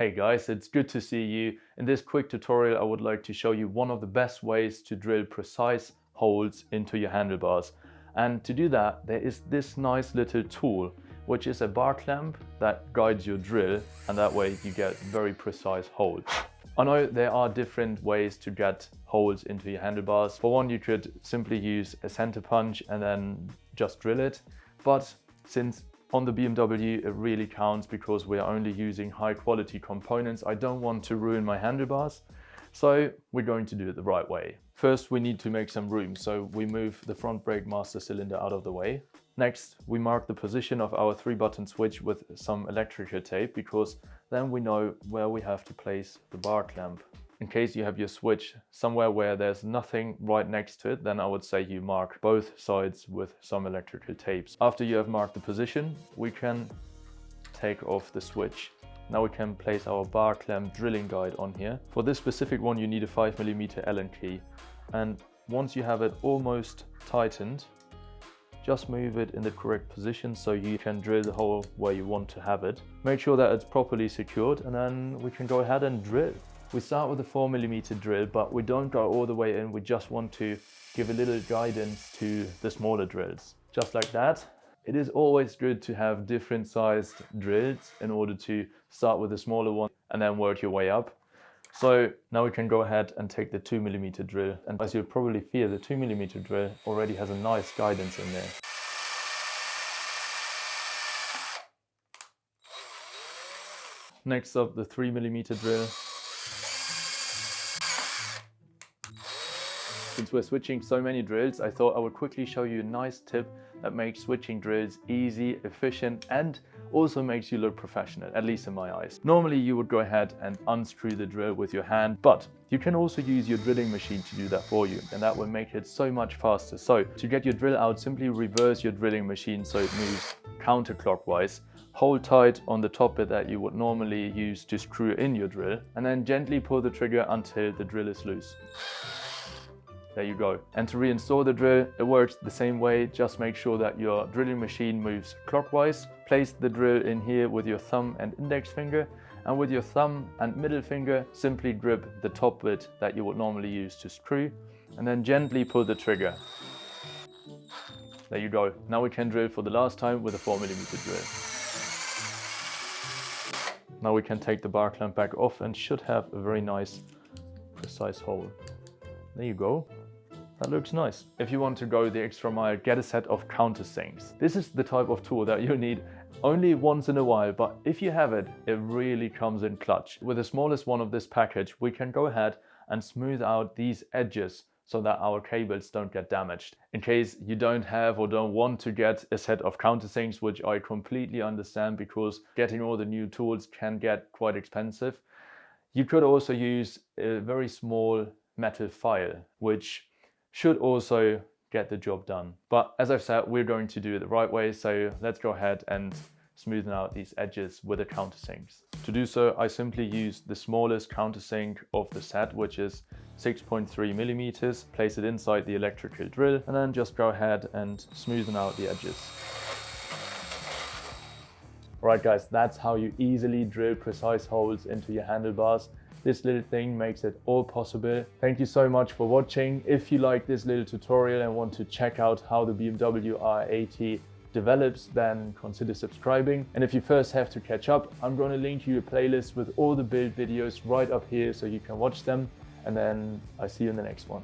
Hey guys, it's good to see you. In this quick tutorial I would like to show you one of the best ways to drill precise holes into your handlebars. And to do that there is this nice little tool which is a bar clamp that guides your drill, and that way you get very precise holes. I know there are different ways to get holes into your handlebars. For one, you could simply use a center punch and then just drill it. But since on the BMW it really counts because we are only using high quality components, I don't want to ruin my handlebars. So we're going to do it the right way. First we need to make some room, so we move the front brake master cylinder out of the way. Next we mark the position of our 3-button switch with some electrical tape, because then we know where we have to place the bar clamp. In case you have your switch somewhere where there's nothing right next to it, then I would say you mark both sides with some electrical tapes. After you have marked the position, we can take off the switch. Now we can place our bar clamp drilling guide on here. For this specific one you need a 5mm Allen key, and once you have it almost tightened, just move it in the correct position so you can drill the hole where you want to have it. Make sure that it's properly secured, and then we can go ahead and drill. We start with a 4mm drill, but we don't go all the way in. We just want to give a little guidance to the smaller drills. Just like that. It is always good to have different sized drills in order to start with a smaller one and then work your way up. So now we can go ahead and take the 2mm drill, and as you'll probably feel, the 2mm drill already has a nice guidance in there. Next up, the 3mm drill. Since we're switching so many drills, I thought I would quickly show you a nice tip that makes switching drills easy, efficient, and also makes you look professional, at least in my eyes. Normally you would go ahead and unscrew the drill with your hand, but you can also use your drilling machine to do that for you, and that will make it so much faster. So to get your drill out, simply reverse your drilling machine so it moves counterclockwise. Hold tight on the top bit that you would normally use to screw in your drill, and then gently pull the trigger until the drill is loose. There you go. And to reinstall the drill, it works the same way. Just make sure that your drilling machine moves clockwise. Place the drill in here with your thumb and index finger, and with your thumb and middle finger simply grip the top bit that you would normally use to screw, and then gently pull the trigger. There you go. Now we can drill for the last time with a 4mm drill. Now we can take the bar clamp back off and should have a very nice precise hole. There you go. That looks nice. If you want to go the extra mile, get a set of countersinks. This is the type of tool that you need only once in a while, but if you have it, it really comes in clutch. With the smallest one of this package, we can go ahead and smooth out these edges so that our cables don't get damaged. In case you don't have or don't want to get a set of countersinks, which I completely understand because getting all the new tools can get quite expensive, you could also use a very small metal file, which should also get the job done. But as I've said, we're going to do it the right way, so let's go ahead and smoothen out these edges with the countersinks. To do so, I simply use the smallest countersink of the set, which is 6.3mm, place it inside the electrical drill, and then just go ahead and smoothen out the edges. Alright guys, that's how you easily drill precise holes into your handlebars. This little thing makes it all possible. Thank you so much for watching. If you like this little tutorial and want to check out how the BMW R80 develops, then consider subscribing. And if you first have to catch up, I'm going to link you a playlist with all the build videos right up here so you can watch them. And then I see you in the next one.